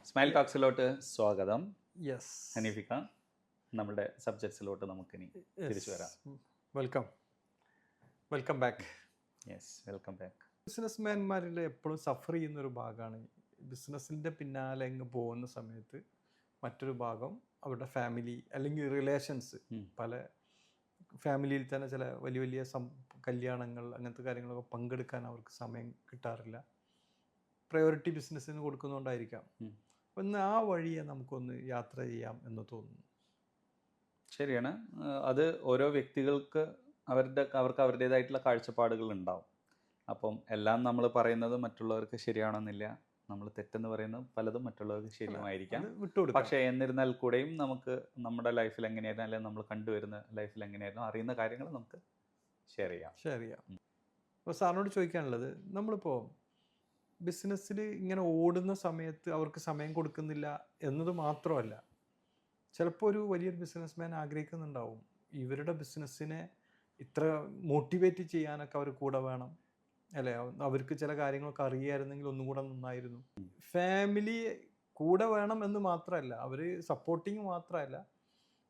Smile ടോക്സിലോട്ട് സ്വാഗതം. Yes, ഹനീഫിക്ക, നമ്മുടെ സബ്ജക്ട്സിലോട്ട് നമുക്കിനി തിരിച്ചു വരാം. Welcome back. Yes, welcome back. ബിസിനസ്മാൻമാരിൽ എപ്പോഴും സഫർ ചെയ്യുന്നൊരു ഭാഗമാണ് ബിസിനസ്സിൻ്റെ പിന്നാലെ അങ്ങ് പോകുന്ന സമയത്ത് മറ്റൊരു ഭാഗം അവരുടെ ഫാമിലി അല്ലെങ്കിൽ റിലേഷൻസ്. പല ഫാമിലിയിൽ തന്നെ ചില വലിയ വലിയ കല്യാണങ്ങൾ അങ്ങനത്തെ കാര്യങ്ങളൊക്കെ പങ്കെടുക്കാൻ അവർക്ക് സമയം കിട്ടാറില്ല. പ്രയോറിറ്റി ബിസിനസ്സിന് കൊടുക്കുന്നതുകൊണ്ടായിരിക്കാം. ഒന്ന് ആ വഴിയെ നമുക്കൊന്ന് യാത്ര ചെയ്യാം എന്ന് തോന്നുന്നു. ശരിയാണ്. അത് ഓരോ വ്യക്തികൾക്ക് അവർക്ക് അവരുടേതായിട്ടുള്ള കാഴ്ചപ്പാടുകൾ ഉണ്ടാവും. അപ്പം എല്ലാം നമ്മൾ പറയുന്നത് മറ്റുള്ളവർക്ക് ശരിയാണെന്നില്ല. നമ്മൾ തെറ്റെന്ന് പറയുന്നത് പലതും മറ്റുള്ളവർക്ക് ശരിയുമായിരിക്കാം. പക്ഷേ എന്നിരുന്നാൽ കൂടെയും നമുക്ക് നമ്മുടെ ലൈഫിൽ എങ്ങനെയായിരുന്നു, അല്ലെങ്കിൽ നമ്മൾ കണ്ടുവരുന്ന ലൈഫിൽ എങ്ങനെയായിരുന്നു, അറിയുന്ന കാര്യങ്ങൾ നമുക്ക് ഷെയർ ചെയ്യാം. അപ്പോൾ സാറിനോട് ചോദിക്കാനുള്ളത്, നമ്മളിപ്പോൾ ബിസിനസ്സിൽ ഇങ്ങനെ ഓടുന്ന സമയത്ത് അവർക്ക് സമയം കൊടുക്കുന്നില്ല എന്നത് മാത്രമല്ല, ചിലപ്പോൾ ഒരു വലിയൊരു ബിസിനസ്മാൻ ആഗ്രഹിക്കുന്നുണ്ടാവും ഇവരുടെ ബിസിനസ്സിനെ ഇത്ര മോട്ടിവേറ്റ് ചെയ്യാനൊക്കെ അവർ കൂടെ വേണം, അല്ലേ? അവർക്ക് ചില കാര്യങ്ങളൊക്കെ അറിയാമായിരുന്നെങ്കിൽ ഒന്നും കൂടെ നന്നായിരുന്നു. ഫാമിലി കൂടെ വേണം എന്ന് മാത്രമല്ല, അവർ സപ്പോർട്ടിങ് മാത്രമല്ല,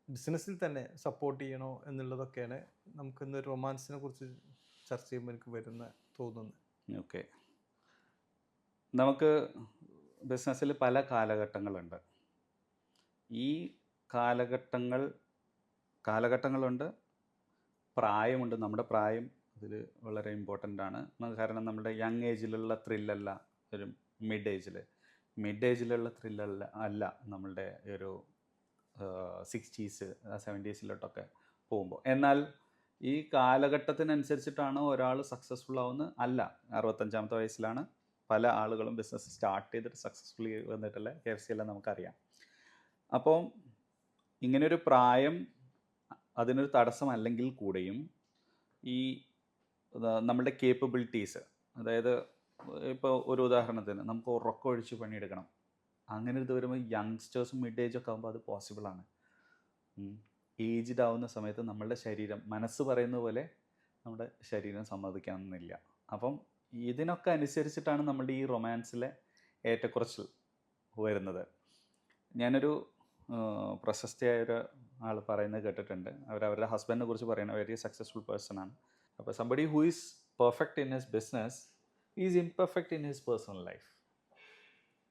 ബിസിനസ്സിൽ തന്നെ സപ്പോർട്ട് ചെയ്യണോ എന്നുള്ളതൊക്കെയാണ് നമുക്കിന്ന് റൊമാൻസിനെ കുറിച്ച് ചർച്ച ചെയ്യുമ്പോൾ എനിക്ക് തോന്നുന്നത്. ഓക്കെ, നമുക്ക് ബിസിനസ്സിൽ പല കാലഘട്ടങ്ങളുണ്ട്. ഈ കാലഘട്ടങ്ങളുണ്ട്, പ്രായമുണ്ട്. നമ്മുടെ പ്രായം അതിൽ വളരെ ഇമ്പോർട്ടൻ്റ് ആണ്. കാരണം നമ്മുടെ യങ് ഏജിലുള്ള ത്രില്ലല്ല ഒരു മിഡ് ഏജിലുള്ള ത്രില്ലല്ല നമ്മളുടെ ഒരു 60s 70s പോകുമ്പോൾ. എന്നാൽ ഈ കാലഘട്ടത്തിനനുസരിച്ചിട്ടാണ് ഒരാൾ സക്സസ്ഫുൾ ആവുന്നത് അല്ല. 65-ാമത്തെ വയസ്സിലാണ് പല ആളുകളും ബിസിനസ് സ്റ്റാർട്ട് ചെയ്തിട്ട് സക്സസ്ഫുള്ളി വന്നിട്ടുള്ള KFC എല്ലാം നമുക്കറിയാം. അപ്പോൾ ഇങ്ങനൊരു പ്രായം അതിനൊരു തടസ്സമല്ലെങ്കിൽ കൂടെയും ഈ നമ്മളുടെ കേപ്പബിലിറ്റീസ്, അതായത് ഇപ്പോൾ ഒരു ഉദാഹരണത്തിന് നമുക്ക് ഉറക്കമൊഴിച്ച് പണിയെടുക്കണം, അങ്ങനെ ഇത് വരുമ്പോൾ യങ്സ്റ്റേഴ്സും മിഡ് ഏജൊക്കെ ആകുമ്പോൾ അത് പോസിബിളാണ്. ഏജ്ഡ് ആവുന്ന സമയത്ത് നമ്മളുടെ ശരീരം, മനസ്സ് പറയുന്ന പോലെ നമ്മുടെ ശരീരം സമ്മതിക്കാമെന്നില്ല. അപ്പം ഇതിനൊക്കെ അനുസരിച്ചിട്ടാണ് നമ്മുടെ ഈ റൊമാൻസിലെ ഏറ്റക്കുറച്ചിൽ വരുന്നത്. ഞാനൊരു പ്രശസ്തിയായൊരു ആൾ പറയുന്നത് കേട്ടിട്ടുണ്ട്. അവരുടെ ഹസ്ബൻഡിനെ കുറിച്ച് പറയുന്ന വെരി സക്സസ്ഫുൾ പേഴ്സൺ ആണ്. അപ്പോൾ somebody who is perfect in his business is imperfect in his personal life.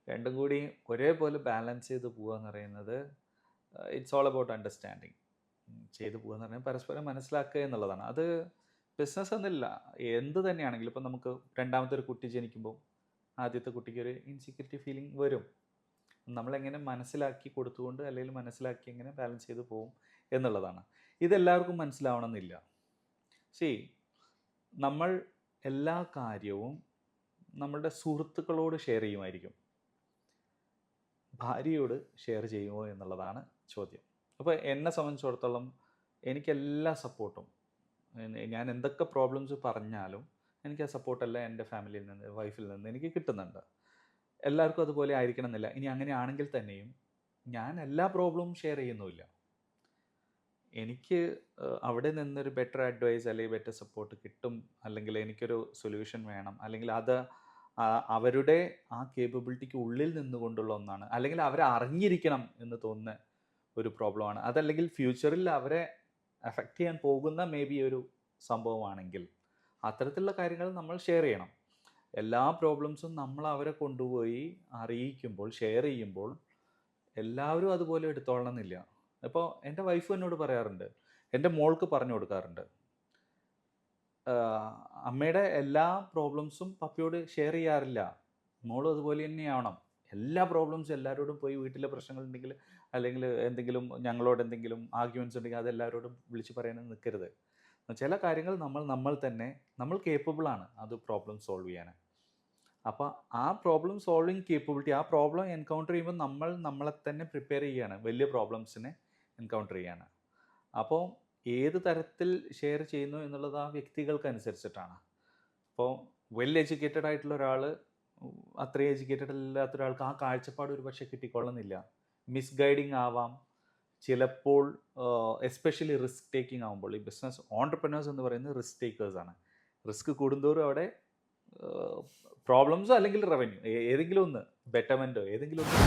രണ്ടും കൂടി ഒരേപോലെ ബാലൻസ് ചെയ്ത് പോകുക എന്ന് പറയുന്നത് ഇറ്റ്സ് ഓൾ അബൌട്ട് അണ്ടർസ്റ്റാൻഡിങ്. ചെയ്ത് പോകുക എന്ന് പറഞ്ഞാൽ പരസ്പരം മനസ്സിലാക്കുക എന്നുള്ളതാണ്. അത് ബിസിനസ് എന്നില്ല, എന്ത് തന്നെയാണെങ്കിലും. ഇപ്പം നമുക്ക് രണ്ടാമത്തെ ഒരു കുട്ടി ജനിക്കുമ്പോൾ ആദ്യത്തെ കുട്ടിക്ക് ഒരു ഇൻസെക്യൂരിറ്റി ഫീലിംഗ് വരും. നമ്മളെങ്ങനെ മനസ്സിലാക്കി കൊടുത്തുകൊണ്ട് അല്ലെങ്കിൽ മനസ്സിലാക്കി എങ്ങനെ ബാലൻസ് ചെയ്ത് പോകും എന്നുള്ളതാണ്. ഇതെല്ലാവർക്കും മനസ്സിലാവണമെന്നില്ല. നമ്മൾ എല്ലാ കാര്യവും നമ്മളുടെ സുഹൃത്തുക്കളോട് ഷെയർ ചെയ്യുമായിരിക്കും, ഭാര്യയോട് ഷെയർ ചെയ്യുമോ എന്നുള്ളതാണ് ചോദ്യം. അപ്പോൾ എന്നെ സംബന്ധിച്ചിടത്തോളം എനിക്കെല്ലാ സപ്പോർട്ടും, ഞാൻ എന്തൊക്കെ പ്രോബ്ലംസ് പറഞ്ഞാലും എനിക്ക് ആ സപ്പോർട്ടെല്ലാം എൻ്റെ ഫാമിലിയിൽ നിന്ന്, വൈഫിൽ നിന്ന് എനിക്ക് കിട്ടുന്നുണ്ട്. എല്ലാവർക്കും അതുപോലെ ആയിരിക്കണം എന്നില്ല. ഇനി അങ്ങനെയാണെങ്കിൽ തന്നെയും ഞാൻ എല്ലാ പ്രോബ്ലവും ഷെയർ ചെയ്യുന്നുമില്ല. എനിക്ക് അവിടെ നിന്നൊരു ബെറ്റർ അഡ്വൈസ് അല്ലെങ്കിൽ ബെറ്റർ സപ്പോർട്ട് കിട്ടും, അല്ലെങ്കിൽ എനിക്കൊരു സൊല്യൂഷൻ വേണം, അല്ലെങ്കിൽ അത് അവരുടെ ആ കേപ്പബിലിറ്റിക്ക് ഉള്ളിൽ നിന്നുകൊണ്ടുള്ള ഒന്നാണ്, അല്ലെങ്കിൽ അവരെ അറിഞ്ഞിരിക്കണം എന്ന് തോന്നുന്ന ഒരു പ്രോബ്ലമാണ്. അതല്ലെങ്കിൽ ഫ്യൂച്ചറിൽ അവരെ അഫക്റ്റ് ചെയ്യാൻ പോകുന്ന മേ ബി ഒരു സംഭവമാണെങ്കിൽ അത്തരത്തിലുള്ള കാര്യങ്ങൾ നമ്മൾ ഷെയർ ചെയ്യണം. എല്ലാ പ്രോബ്ലംസും നമ്മൾ അവരെ കൊണ്ടുപോയി അറിയിക്കുമ്പോൾ, ഷെയർ ചെയ്യുമ്പോൾ എല്ലാവരും അതുപോലെ എടുത്തോളണം എന്നില്ല. ഇപ്പോൾ എൻ്റെ വൈഫ് എന്നോട് പറയാറുണ്ട്, എൻ്റെ മോൾക്ക് പറഞ്ഞു കൊടുക്കാറുണ്ട്, അമ്മയുടെ എല്ലാ പ്രോബ്ലംസും പപ്പയോട് ഷെയർ ചെയ്യാറില്ല, മോളും അതുപോലെ തന്നെയാവണം. എല്ലാ പ്രോബ്ലംസും എല്ലാവരോടും പോയി വീട്ടിലെ പ്രശ്നങ്ങളുണ്ടെങ്കിൽ അല്ലെങ്കിൽ എന്തെങ്കിലും ഞങ്ങളോട് എന്തെങ്കിലും ആർഗ്യുമെൻറ്റ്സ് ഉണ്ടെങ്കിൽ അതെല്ലാവരോടും വിളിച്ച് പറയാനും നിൽക്കരുത്. ചില കാര്യങ്ങൾ നമ്മൾ കേപ്പബിളാണ് അത് പ്രോബ്ലം സോൾവ് ചെയ്യാൻ. അപ്പോൾ ആ പ്രോബ്ലം സോൾവിങ് കേപ്പബിലിറ്റി, ആ പ്രോബ്ലം എൻകൗണ്ടർ ചെയ്യുമ്പോൾ നമ്മളെ തന്നെ പ്രിപ്പയർ ചെയ്യുകയാണ് വലിയ പ്രോബ്ലംസിനെ എൻകൗണ്ടർ ചെയ്യാൻ. അപ്പോൾ ഏത് തരത്തിൽ ഷെയർ ചെയ്യുന്നു എന്നുള്ളത് ആ വ്യക്തികൾക്ക് അനുസരിച്ചിട്ടാണ്. അപ്പോൾ വെൽ എഡ്യൂക്കേറ്റഡ് ആയിട്ടുള്ള ഒരാൾ അത്രയും എഡ്യൂക്കേറ്റഡ് അല്ലാത്ത ഒരാൾക്ക് ആ കാഴ്ചപ്പാട് ഒരു പക്ഷേ കിട്ടിക്കൊള്ളുന്നില്ല. മിസ്ഗൈഡിങ് ആവാം ചിലപ്പോൾ. എസ്പെഷ്യലി റിസ്ക് ടേക്കിംഗ് ആകുമ്പോൾ, ഈ ബിസിനസ് ഓൺടർപ്രനേഴ്സ് എന്ന് പറയുന്നത് റിസ്ക് ടേക്കേഴ്സാണ്. റിസ്ക് കൂടുന്തോറും അവിടെ പ്രോബ്ലംസോ അല്ലെങ്കിൽ റവന്യൂ ഏതെങ്കിലും ഒന്ന്, ബെറ്റർമെൻറ്റോ ഏതെങ്കിലും ഒന്ന്